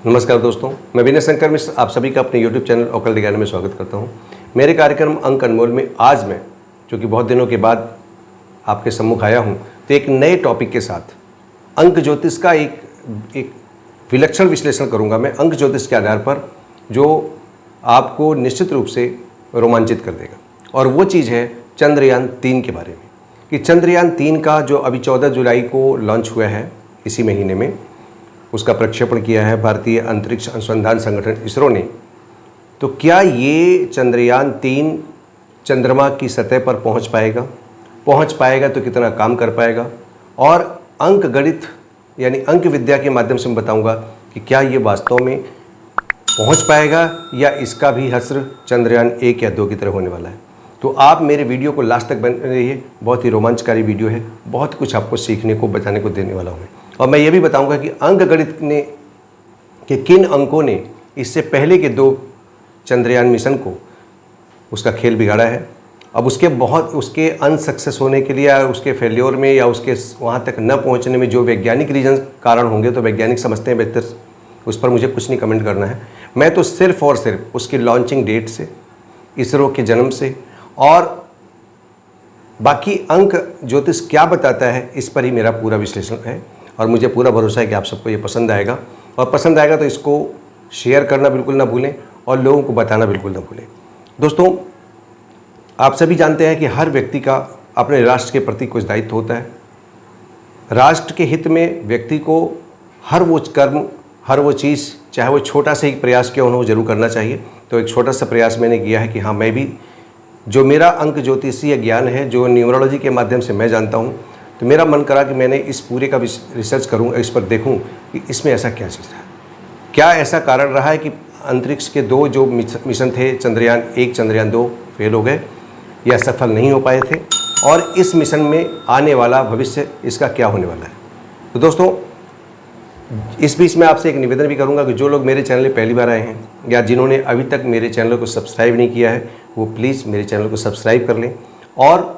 नमस्कार दोस्तों, मैं विनय शंकर मिश्र आप सभी का अपने YouTube चैनल ओकल ज्ञान में स्वागत करता हूं। मेरे कार्यक्रम अंक अनमोल में आज मैं, क्योंकि बहुत दिनों के बाद आपके सम्मुख आया हूं, तो एक नए टॉपिक के साथ अंक ज्योतिष का एक विलक्षण विश्लेषण करूंगा मैं अंक ज्योतिष के आधार पर, जो आपको निश्चित रूप से रोमांचित कर देगा। और वो चीज़ है चंद्रयान 3 के बारे में, कि चंद्रयान 3 का जो अभी 14 जुलाई को लॉन्च हुआ है, इसी महीने में उसका प्रक्षेपण किया है भारतीय अंतरिक्ष अनुसंधान संगठन इसरो ने। तो क्या ये चंद्रयान 3 चंद्रमा की सतह पर पहुंच पाएगा तो कितना काम कर पाएगा, और अंक गणित यानी अंक विद्या के माध्यम से मैं बताऊंगा कि क्या ये वास्तव में पहुंच पाएगा या इसका भी हश्र चंद्रयान 1 या 2 की तरह होने वाला है। तो आप मेरे वीडियो को लास्ट तक बने रहिए, बहुत ही रोमांचकारी वीडियो है, बहुत कुछ आपको सीखने को बताने को देने वाला हूँ। और मैं ये भी बताऊंगा कि अंक गणित ने कि किन अंकों ने इससे पहले के 2 चंद्रयान मिशन को उसका खेल बिगाड़ा है। अब उसके अनसक्सेस होने के लिए या उसके फेल्योर में या उसके वहाँ तक न पहुँचने में जो वैज्ञानिक रीजन कारण होंगे, तो वैज्ञानिक समझते हैं बेहतर, उस पर मुझे कुछ नहीं कमेंट करना है। मैं तो सिर्फ और सिर्फ उसकी लॉन्चिंग डेट से, इसरो के जन्म से और बाकी अंक ज्योतिष क्या बताता है, इस पर ही मेरा पूरा विश्लेषण है। और मुझे पूरा भरोसा है कि आप सबको ये पसंद आएगा, और पसंद आएगा तो इसको शेयर करना बिल्कुल ना भूलें और लोगों को बताना बिल्कुल ना भूलें। दोस्तों, आप सभी जानते हैं कि हर व्यक्ति का अपने राष्ट्र के प्रति कुछ दायित्व होता है। राष्ट्र के हित में व्यक्ति को हर वो कर्म, हर वो चीज़, चाहे वो छोटा सा ही प्रयास क्यों हो, जरूर करना चाहिए। तो एक छोटा सा प्रयास मैंने किया है कि हाँ, मैं भी, जो मेरा अंक ज्योतिषीय ज्ञान है, जो न्यूमरोलॉजी के माध्यम से मैं जानता हूँ, तो मेरा मन करा कि मैंने इस पूरे का रिसर्च करूँ, इस पर देखूँ कि इसमें ऐसा क्या चीज़ है, क्या ऐसा कारण रहा है कि अंतरिक्ष के 2 जो मिशन थे, चंद्रयान 1 चंद्रयान 2 फेल हो गए या सफल नहीं हो पाए थे, और इस मिशन में आने वाला भविष्य इसका क्या होने वाला है। तो दोस्तों, इस बीच में आपसे एक निवेदन भी करूंगा कि जो लोग मेरे चैनल पर पहली बार आए हैं या जिन्होंने अभी तक मेरे चैनल को सब्सक्राइब नहीं किया है, वो प्लीज़ मेरे चैनल को सब्सक्राइब कर लें और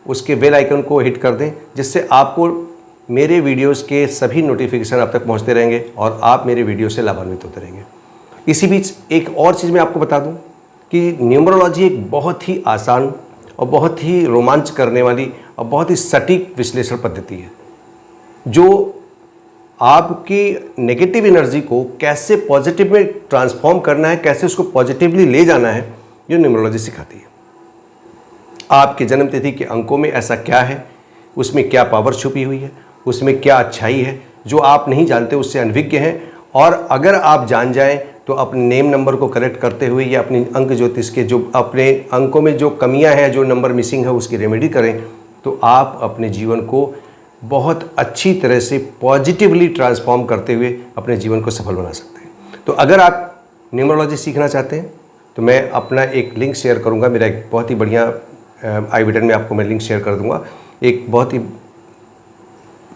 उसके बेल आइकन को हिट कर दें, जिससे आपको मेरे वीडियोस के सभी नोटिफिकेशन आप तक पहुंचते रहेंगे और आप मेरे वीडियो से लाभान्वित होते रहेंगे। इसी बीच एक और चीज़ मैं आपको बता दूं कि न्यूमरोलॉजी एक बहुत ही आसान और बहुत ही रोमांच करने वाली और बहुत ही सटीक विश्लेषण पद्धति है, जो आपकी नेगेटिव एनर्जी को कैसे पॉजिटिव में ट्रांसफॉर्म करना है, कैसे उसको पॉजिटिवली ले जाना है, जो न्यूमरोलॉजी सिखाती है। आपके जन्म तिथि के अंकों में ऐसा क्या है, उसमें क्या पावर छुपी हुई है, उसमें क्या अच्छाई है जो आप नहीं जानते, उससे अनभिज्ञ हैं। और अगर आप जान जाएं तो अपने नेम नंबर को करेक्ट करते हुए या अपनी अंक ज्योतिष के जो अपने अंकों में जो कमियां हैं, जो नंबर मिसिंग है, उसकी रेमेडी करें, तो आप अपने जीवन को बहुत अच्छी तरह से पॉजिटिवली ट्रांसफॉर्म करते हुए अपने जीवन को सफल बना सकते हैं। तो अगर आप न्यूमरोलॉजी सीखना चाहते हैं तो मैं अपना एक लिंक शेयर करूँगा। मेरा एक बहुत ही बढ़िया आई बटन में आपको मैं लिंक शेयर कर दूंगा। एक बहुत ही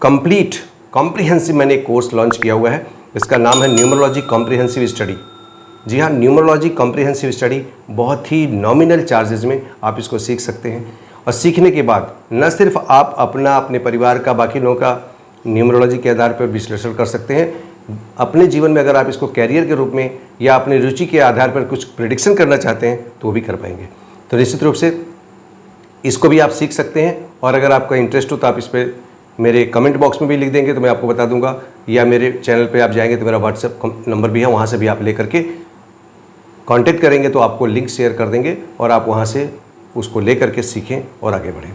कॉम्प्रिहेंसिव मैंने एक कोर्स लॉन्च किया हुआ है, इसका नाम है न्यूमरोलॉजी कॉम्प्रिहेंसिव स्टडी। जी हाँ, न्यूमरोलॉजी कॉम्प्रिहेंसिव स्टडी, बहुत ही नॉमिनल चार्जेस में आप इसको सीख सकते हैं। और सीखने के बाद न सिर्फ आप अपने परिवार का, बाकी लोगों का न्यूमरोलॉजी के आधार पर विश्लेषण कर सकते हैं, अपने जीवन में अगर आप इसको कैरियर के रूप में या अपनी रुचि के आधार पर कुछ प्रिडिक्शन करना चाहते हैं तो वो भी कर पाएंगे। तो निश्चित रूप से इसको भी आप सीख सकते हैं। और अगर आपका इंटरेस्ट हो तो आप इस पर मेरे कमेंट बॉक्स में भी लिख देंगे तो मैं आपको बता दूंगा, या मेरे चैनल पे आप जाएंगे तो मेरा व्हाट्सएप नंबर भी है, वहाँ से भी आप लेकर के कांटेक्ट करेंगे तो आपको लिंक शेयर कर देंगे और आप वहाँ से उसको ले करके सीखें और आगे बढ़ें।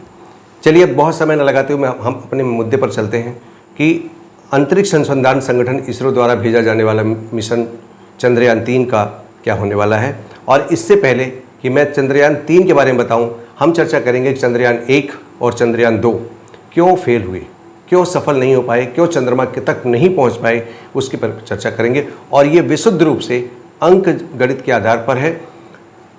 चलिए, अब बहुत समय न लगाते हुए हम अपने मुद्दे पर चलते हैं कि अंतरिक्ष अनुसंधान संगठन इसरो द्वारा भेजा जाने वाला मिशन चंद्रयान 3 का क्या होने वाला है। और इससे पहले कि मैं चंद्रयान 3 के बारे में बताऊं, हम चर्चा करेंगे कि चंद्रयान 1 और चंद्रयान 2 क्यों फेल हुए, क्यों सफल नहीं हो पाए, क्यों चंद्रमा के तक नहीं पहुंच पाए, उसके पर चर्चा करेंगे। और ये विशुद्ध रूप से अंक गणित के आधार पर है,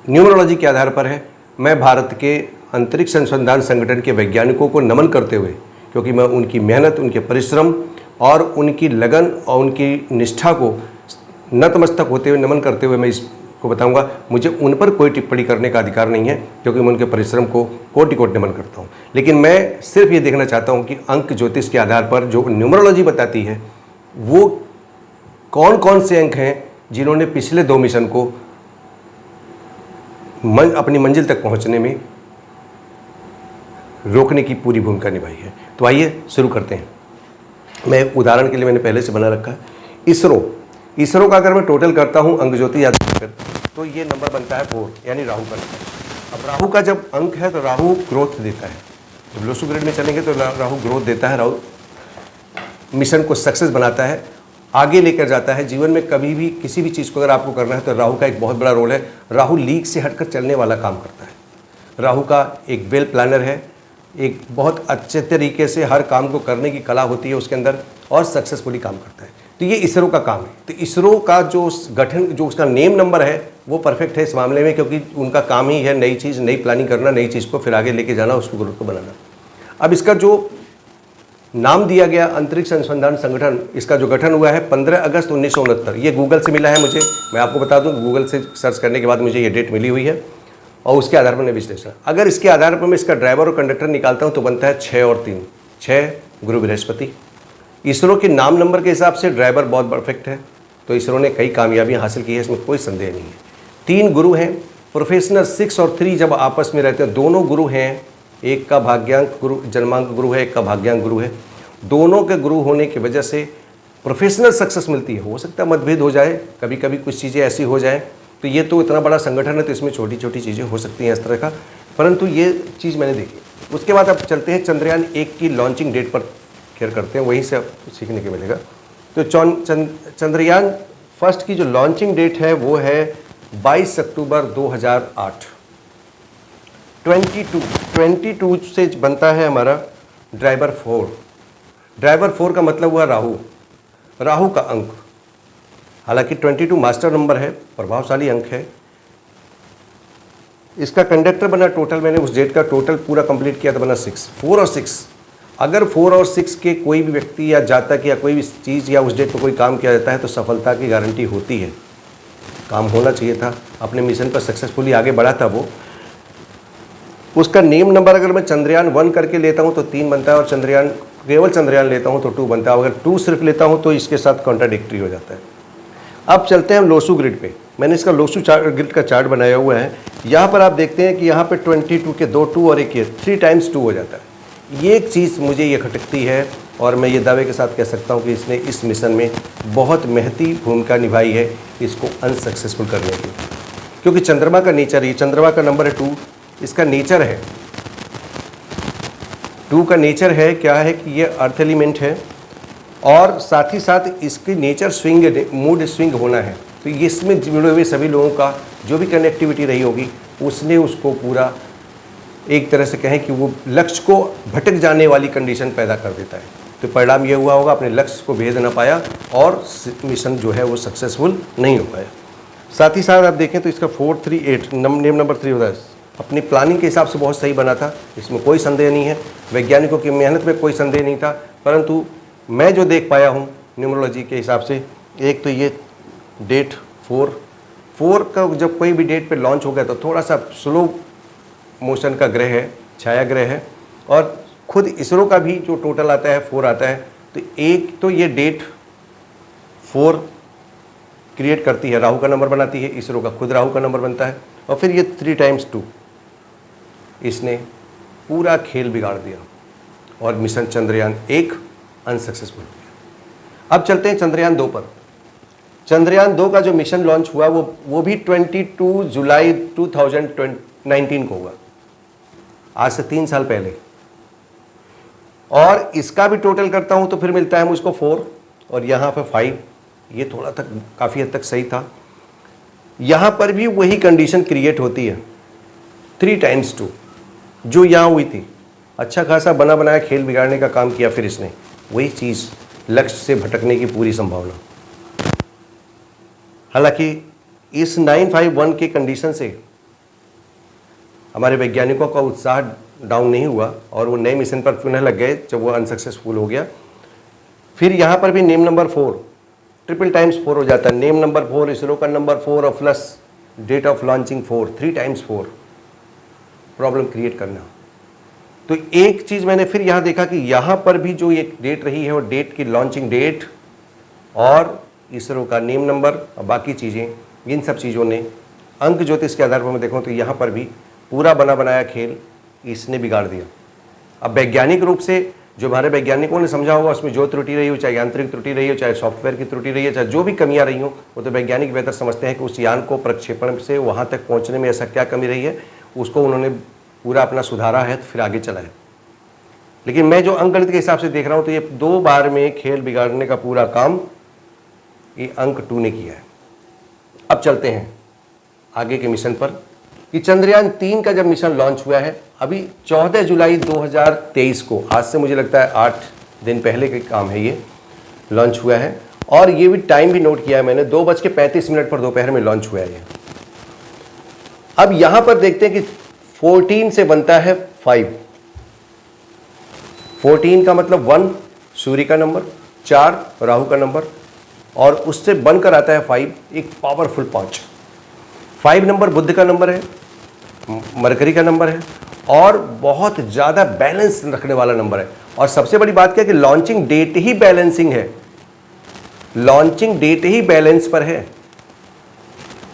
न्यूमरोलॉजी के आधार पर है। मैं भारत के अंतरिक्ष अनुसंधान संगठन के वैज्ञानिकों को नमन करते हुए, क्योंकि मैं उनकी मेहनत, उनके परिश्रम और उनकी लगन और उनकी निष्ठा को नतमस्तक होते हुए, नमन करते हुए मैं इसको बताऊंगा। मुझे उन पर कोई टिप्पणी करने का अधिकार नहीं है, क्योंकि मैं उनके परिश्रम को कोटि कोटि नमन करता हूं। लेकिन मैं सिर्फ ये देखना चाहता हूं कि अंक ज्योतिष के आधार पर जो न्यूमरोलॉजी बताती है वो कौन कौन से अंक हैं जिन्होंने पिछले 2 मिशन को अपनी मंजिल तक पहुंचने में रोकने की पूरी भूमिका निभाई है। तो आइए शुरू करते हैं। मैं उदाहरण के लिए मैंने पहले से बना रखा है इसरो का अगर मैं टोटल करता हूं अंक ज्योति याद कर, तो ये नंबर बनता है 4, यानी राहु का नंबर। अब राहु का जब अंक है तो राहु ग्रोथ देता है। जब लोसू ग्रेड में चलेंगे तो राहु ग्रोथ देता है। राहु मिशन को सक्सेस बनाता है, आगे लेकर जाता है। जीवन में कभी भी किसी भी चीज़ को अगर आपको करना है तो राहु का एक बहुत बड़ा रोल है। राहु लीक से हटकर चलने वाला काम करता है। राहु का एक वेल प्लानर है, एक बहुत अच्छे तरीके से हर काम को करने की कला होती है उसके अंदर, और सक्सेसफुली काम करता है। तो ये इसरो का काम है। तो इसरो का जो गठन, जो उसका नेम नंबर है वो परफेक्ट है इस मामले में, क्योंकि उनका काम ही है नई चीज़, नई प्लानिंग करना, नई चीज़ को फिर आगे लेके जाना, उसको ग्रोथ को बनाना। अब इसका जो नाम दिया गया अंतरिक्ष अनुसंधान संगठन, इसका जो गठन हुआ है 15 अगस्त 1969, ये गूगल से मिला है मुझे। मैं आपको बता दूं, गूगल से सर्च करने के बाद मुझे ये डेट मिली हुई है, और उसके आधार पर मैं विश्लेषण, अगर इसके आधार पर मैं इसका ड्राइवर और कंडक्टर निकालता हूं तो बनता है 6 और 3, 6 गुरु बृहस्पति। इसरो के नाम नंबर के हिसाब से ड्राइवर बहुत परफेक्ट है, तो इसरो ने कई कामयाबियां हासिल की है, इसमें कोई संदेह नहीं है। 3 गुरु हैं प्रोफेशनल। 6 और 3 जब आपस में रहते हैं, दोनों गुरु हैं, एक का भाग्यांक गुरु, जन्मांक गुरु है, एक का भाग्यांक गुरु है। दोनों के गुरु होने की वजह से प्रोफेशनल सक्सेस मिलती है। हो सकता है मतभेद हो जाए, कभी कभी कुछ चीज़ें ऐसी हो जाए, तो ये तो इतना बड़ा संगठन है तो इसमें छोटी छोटी चीज़ें हो सकती हैं इस तरह का, परंतु ये चीज़ मैंने देखी। उसके बाद अब चलते हैं चंद्रयान 1 की लॉन्चिंग डेट पर केयर करते हैं, वहीं से अब सीखने के मिलेगा। तो चंद्रयान फर्स्ट की जो लॉन्चिंग डेट है वो है 22 अक्टूबर 2008। 22 से बनता है हमारा ड्राइवर 4। ड्राइवर 4 का मतलब हुआ राहु का अंक। हालांकि 22 मास्टर नंबर है, प्रभावशाली अंक है। इसका कंडक्टर बना, टोटल मैंने उस डेट का टोटल पूरा कंप्लीट किया तो बना 6, 4 और 6। अगर 4 और 6 के कोई भी व्यक्ति या जातक या कोई भी चीज़ या उस डेट पर कोई काम किया जाता है तो सफलता की गारंटी होती है। काम होना चाहिए था, अपने मिशन पर सक्सेसफुली आगे बढ़ा था वो। उसका नेम नंबर अगर मैं चंद्रयान 1 करके लेता हूं तो 3 बनता है, और केवल चंद्रयान लेता हूं तो 2 बनता है। अगर 2 सिर्फ लेता हूं तो इसके साथ कॉन्ट्राडिक्टरी हो जाता है। अब चलते हैं हम लोसू ग्रिड पे। मैंने इसका लोसू ग्रिड का चार्ट बनाया हुआ है। यहाँ पर आप देखते हैं कि यहाँ पे 22 के 2 2 और एक ये 3 टाइम्स 2 हो जाता है। ये एक चीज़ मुझे ये खटकती है, और मैं ये दावे के साथ कह सकता हूँ कि इसने इस मिशन में बहुत महती भूमिका निभाई है इसको अनसक्सेसफुल करने की, क्योंकि चंद्रमा का नेचर, ये चंद्रमा का नंबर है 2, इसका नेचर है 2 का नेचर है क्या है कि ये अर्थ एलिमेंट है, और साथ ही साथ इसकी नेचर स्विंग, मूड स्विंग होना है। तो ये इसमें जुड़े हुए सभी लोगों का जो भी कनेक्टिविटी रही होगी उसने उसको पूरा एक तरह से कहें कि वो लक्ष्य को भटक जाने वाली कंडीशन पैदा कर देता है। तो परिणाम ये हुआ होगा, अपने लक्ष्य को भेद ना पाया और मिशन जो है वो सक्सेसफुल नहीं हो पाया। साथ ही साथ आप देखें तो इसका 438 नेम नंबर 3 होता है। अपनी प्लानिंग के हिसाब से बहुत सही बना था, इसमें कोई संदेह नहीं है। वैज्ञानिकों की मेहनत में कोई संदेह नहीं था, परंतु मैं जो देख पाया हूँ न्यूमरोलॉजी के हिसाब से, एक तो ये डेट 4 का जब कोई भी डेट पे लॉन्च हो गया तो थोड़ा सा स्लो मोशन का ग्रह है, छाया ग्रह है, और खुद इसरो का भी जो टोटल आता है 4 आता है। तो एक तो ये डेट 4 क्रिएट करती है, राहु का नंबर बनाती है, इसरो का खुद राहु का नंबर बनता है, और फिर ये 3 टाइम्स 2 इसने पूरा खेल बिगाड़ दिया और मिशन चंद्रयान 1 अनसक्सेसफुल हो गया। अब चलते हैं चंद्रयान 2 पर। चंद्रयान 2 का जो मिशन लॉन्च हुआ वो भी 22 जुलाई 2019 को हुआ, आज से 3 साल पहले। और इसका भी टोटल करता हूं तो फिर मिलता है मुझको 4 और यहाँ पर 5। ये थोड़ा तक काफ़ी हद तक सही था। यहाँ पर भी वही कंडीशन क्रिएट होती है 3 टाइम्स 2 जो यहाँ हुई थी। अच्छा खासा बना बनाया खेल बिगाड़ने का काम किया, फिर इसने वही चीज़, लक्ष्य से भटकने की पूरी संभावना। हालांकि इस 951 के कंडीशन से हमारे वैज्ञानिकों का उत्साह डाउन नहीं हुआ और वो नए मिशन पर पुनः लग गए जब वो अनसक्सेसफुल हो गया। फिर यहाँ पर भी नेम नंबर 4 ट्रिपल टाइम्स 4 हो जाता है। नेम नंबर 4, इसरो का नंबर 4 और plus date of launching 4, 3 times 4, problem create करना। तो एक चीज़ मैंने फिर यहाँ देखा कि यहाँ पर भी जो एक डेट रही है वो डेट की लॉन्चिंग डेट और इसरो का नेम नंबर और बाकी चीज़ें, इन सब चीज़ों ने अंक ज्योतिष के आधार पर मैं देखूँ तो यहाँ पर भी पूरा बना बनाया खेल इसने बिगाड़ दिया। अब वैज्ञानिक रूप से जो हमारे वैज्ञानिकों ने समझा होगा उसमें जो त्रुटि रही हो, चाहे यांत्रिक त्रुटि रही हो, चाहे सॉफ्टवेयर की त्रुटि रही हो, चाहे जो भी कमियां रही हो, वो तो वैज्ञानिक बेहतर समझते हैं कि उस यान को प्रक्षेपण से वहाँ तक पहुँचने में ऐसा क्या कमी रही है, उसको उन्होंने पूरा अपना सुधारा है, तो फिर आगे चला है। लेकिन मैं जो अंकगणित के हिसाब से देख रहा हूँ तो ये 2 बार में खेल बिगाड़ने का पूरा काम ये अंक 2 ने किया है। अब चलते हैं आगे के मिशन पर कि चंद्रयान 3 का जब मिशन लॉन्च हुआ है अभी 14 जुलाई 2023 को, आज से मुझे लगता है 8 दिन पहले का काम है, ये लॉन्च हुआ है। और ये भी टाइम भी नोट किया है मैंने, 2:35 पर दोपहर में लॉन्च हुआ है ये। अब यहां पर देखते हैं कि 14 से बनता है 5। 14 का मतलब 1 सूर्य का नंबर, 4 राहु का नंबर, और उससे बनकर आता है 5, एक पावरफुल 5। 5 नंबर बुध का नंबर है, मरकरी का नंबर है, और बहुत ज़्यादा बैलेंस रखने वाला नंबर है। और सबसे बड़ी बात क्या है कि लॉन्चिंग डेट ही बैलेंसिंग है, लॉन्चिंग डेट ही बैलेंस पर है।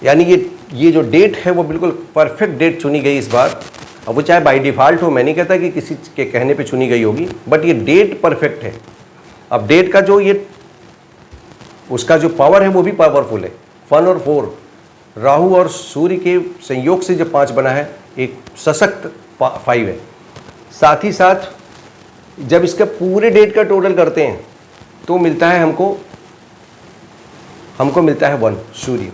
यानी ये जो डेट है वो बिल्कुल परफेक्ट डेट चुनी गई इस बार। अब वो चाहे बाय डिफ़ॉल्ट हो, मैं नहीं कहता कि किसी के कहने पे चुनी गई होगी, बट ये डेट परफेक्ट है। अब डेट का जो ये उसका जो पावर है वो भी पावरफुल है। 1 और 4 राहु और सूर्य के संयोग से जब 5 बना है, एक सशक्त 5 है। साथ ही साथ जब इसका पूरे डेट का टोटल करते हैं तो मिलता है हमको मिलता है 1 सूर्य।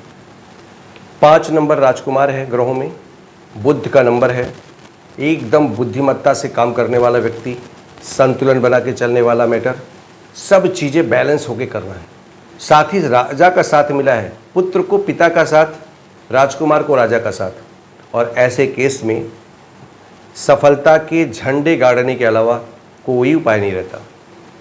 5 नंबर राजकुमार है ग्रहों में, बुध का नंबर है, एकदम बुद्धिमत्ता से काम करने वाला व्यक्ति, संतुलन बना के चलने वाला मैटर, सब चीज़ें बैलेंस होके करना है। साथ ही राजा का साथ मिला है, पुत्र को पिता का साथ, राजकुमार को राजा का साथ। और ऐसे केस में सफलता के झंडे गाड़ने के अलावा कोई उपाय नहीं रहता।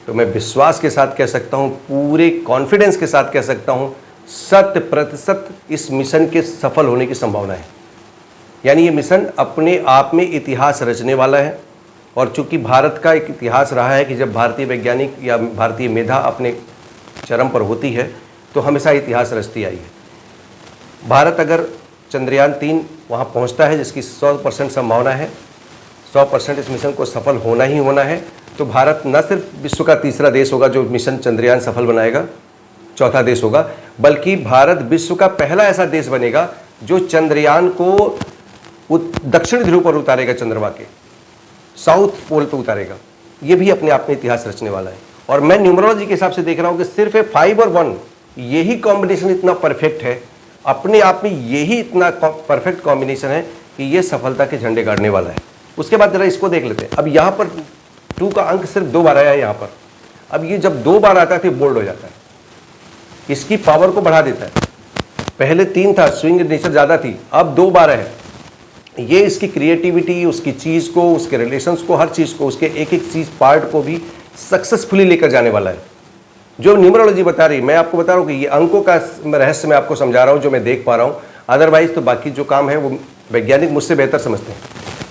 तो मैं विश्वास के साथ कह सकता हूँ, पूरे कॉन्फिडेंस के साथ कह सकता हूँ, 100% इस मिशन के सफल होने की संभावना है। यानी ये मिशन अपने आप में इतिहास रचने वाला है। और चूंकि भारत का एक इतिहास रहा है कि जब भारतीय वैज्ञानिक या भारतीय मेधा अपने चरम पर होती है तो हमेशा इतिहास रचती आई है। भारत अगर चंद्रयान 3 वहाँ पहुँचता है, जिसकी 100% संभावना है, 100% इस मिशन को सफल होना ही होना है, तो भारत न सिर्फ विश्व का तीसरा देश होगा जो मिशन चंद्रयान सफल बनाएगा, चौथा देश होगा, बल्कि भारत विश्व का पहला ऐसा देश बनेगा जो चंद्रयान को दक्षिण ध्रुव पर उतारेगा, चंद्रमा के साउथ पोल पर उतारेगा। ये भी अपने आप में इतिहास रचने वाला है। और मैं न्यूमरोलॉजी के हिसाब से देख रहा हूँ कि सिर्फ 5 और 1 यही कॉम्बिनेशन इतना परफेक्ट है, अपने आप में यही इतना परफेक्ट कॉम्बिनेशन है कि ये सफलता के झंडे गाड़ने वाला है। उसके बाद जरा इसको देख लेते हैं। अब यहाँ पर 2 का अंक सिर्फ 2 बार आया है यहाँ पर। अब ये जब 2 बार आता है तो बोल्ड हो जाता है, इसकी पावर को बढ़ा देता है। पहले 3 था, स्विंग नेचर ज़्यादा थी, अब 2 बार है। ये इसकी क्रिएटिविटी, उसकी चीज़ को, उसके रिलेशंस को, हर चीज़ को, उसके एक एक चीज़ पार्ट को भी सक्सेसफुली लेकर जाने वाला है। जो न्यूमरोलॉजी बता रही है, मैं आपको बता रहा हूँ कि ये अंकों का रहस्य मैं आपको समझा रहा हूँ जो मैं देख पा रहा हूँ। अदरवाइज तो बाकी जो काम है वो वैज्ञानिक मुझसे बेहतर समझते हैं।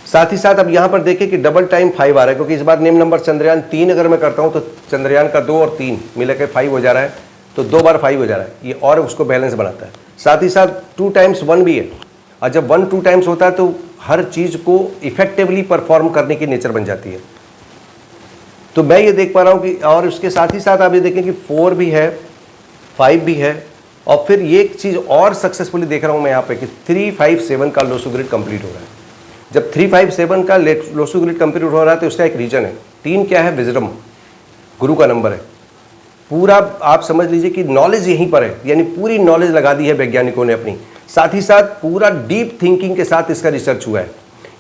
साथ ही साथ अब यहाँ पर देखें कि डबल टाइम 5 आ रहा है, क्योंकि इस बार नेम नंबर चंद्रयान 3 अगर मैं करता हूँ तो चंद्रयान का 2 और 3 मिला के 5 हो जा रहा है, तो 2 बार 5 हो जा रहा है। ये और उसको बैलेंस बनाता है। साथ ही साथ 2 टाइम्स 1 भी है, और जब 1 2 टाइम्स होता है तो हर चीज़ को इफेक्टिवली परफॉर्म करने की नेचर बन जाती है। तो मैं ये देख पा रहा हूँ कि, और उसके साथ ही साथ आप ये देखें कि 4 भी है, 5 भी है, और फिर ये एक चीज़ और सक्सेसफुली देख रहा हूँ मैं यहाँ पे कि 357 का लोसू ग्रिड कंप्लीट हो रहा है। जब 357 का लोसू ग्रिड कंप्लीट हो रहा है तो उसका एक रीजन है। 3 क्या है? विजडम, गुरु का नंबर है। पूरा आप समझ लीजिए कि नॉलेज यहीं पर है, यानी पूरी नॉलेज लगा दी है वैज्ञानिकों ने अपनी। साथ ही साथ पूरा डीप थिंकिंग के साथ इसका रिसर्च हुआ है,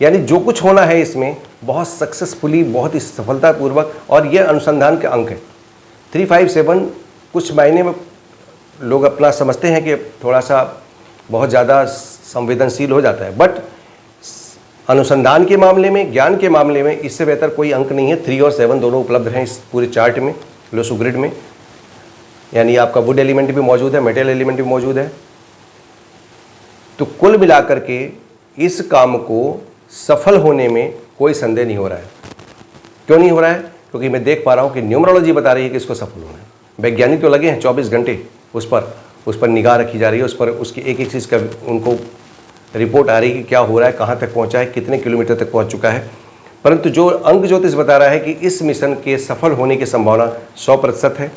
यानी जो कुछ होना है इसमें बहुत सक्सेसफुली, बहुत ही सफलतापूर्वक, और ये अनुसंधान के अंक है। 357 कुछ मायने में लोग अपना समझते हैं कि थोड़ा सा बहुत ज़्यादा संवेदनशील हो जाता है, बट अनुसंधान के मामले में, ज्ञान के मामले में इससे बेहतर कोई अंक नहीं है। 3 और 7 दोनों उपलब्ध हैं इस पूरे चार्ट में, लोसू ग्रिड में। यानी आपका वुड एलिमेंट भी मौजूद है, मेटल एलिमेंट भी मौजूद है। तो कुल मिलाकर के इस काम को सफल होने में कोई संदेह नहीं हो रहा है। क्यों नहीं हो रहा है? क्योंकि मैं देख पा रहा हूँ कि न्यूमरोलॉजी बता रही है कि इसको सफल होना है। वैज्ञानिक तो लगे हैं 24 घंटे, उस पर निगाह रखी जा रही है, उस पर उसकी एक एक चीज़ का उनको रिपोर्ट आ रही है कि क्या हो रहा है, कहाँ तक पहुँचा है, कितने किलोमीटर तक पहुँच चुका है। परंतु जो अंक ज्योतिष बता रहा है कि इस मिशन के सफल होने की संभावना 100% है।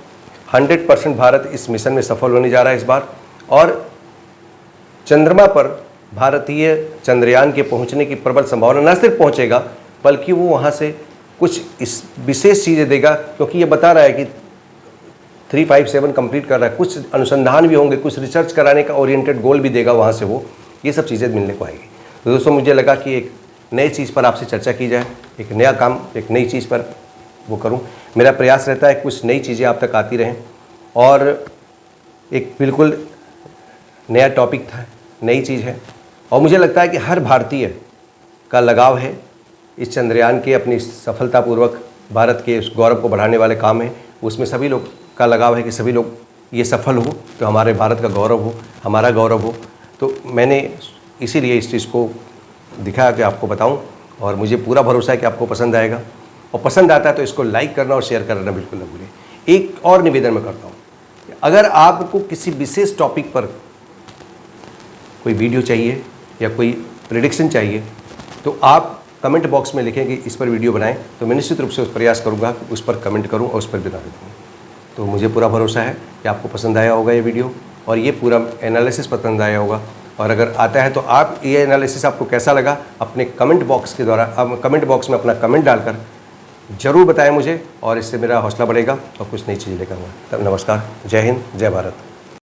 100% भारत इस मिशन में सफल होने जा रहा है इस बार, और चंद्रमा पर भारतीय चंद्रयान के पहुंचने की प्रबल संभावना। न सिर्फ पहुंचेगा बल्कि वो वहां से कुछ इस विशेष चीज़ें देगा, क्योंकि ये बता रहा है कि 357 कंप्लीट कर रहा है, कुछ अनुसंधान भी होंगे, कुछ रिसर्च कराने का ओरिएंटेड गोल भी देगा वहाँ से वो, ये सब चीज़ें मिलने को आएगी। तो दोस्तों मुझे लगा कि एक नई चीज़ पर आपसे चर्चा की जाए, एक नया काम, एक नई चीज़ पर वो करूं। मेरा प्रयास रहता है कुछ नई चीज़ें आप तक आती रहें, और एक बिल्कुल नया टॉपिक था, नई चीज़ है, और मुझे लगता है कि हर भारतीय का लगाव है इस चंद्रयान के अपनी सफलतापूर्वक भारत के उस गौरव को बढ़ाने वाले काम है, उसमें सभी लोग का लगाव है कि सभी लोग ये सफल हो तो हमारे भारत का गौरव हो, हमारा गौरव हो। तो मैंने इसीलिए इस चीज़ को दिखाया कि आपको बताऊं, और मुझे पूरा भरोसा है कि आपको पसंद आएगा, और पसंद आता है तो इसको लाइक करना और शेयर करना बिल्कुल न भूलें। एक और निवेदन मैं करता हूं, अगर आपको किसी विशेष टॉपिक पर कोई वीडियो चाहिए या कोई प्रेडिक्शन चाहिए तो आप कमेंट बॉक्स में लिखें कि इस पर वीडियो बनाएं, तो मैं निश्चित रूप से उस प्रयास करूंगा कि उस पर कमेंट करूं और उस पर बता दूँ। तो मुझे पूरा भरोसा है कि आपको पसंद आया होगा ये वीडियो, और ये पूरा एनालिसिस पसंद आया होगा। और अगर आता है तो आप ये एनालिसिस आपको कैसा लगा अपने कमेंट बॉक्स के द्वारा, अब कमेंट बॉक्स में अपना कमेंट डालकर ज़रूर बताएं मुझे, और इससे मेरा हौसला बढ़ेगा और कुछ नई चीज़ें लेकर आऊँगा। तब नमस्कार, जय हिंद, जय भारत।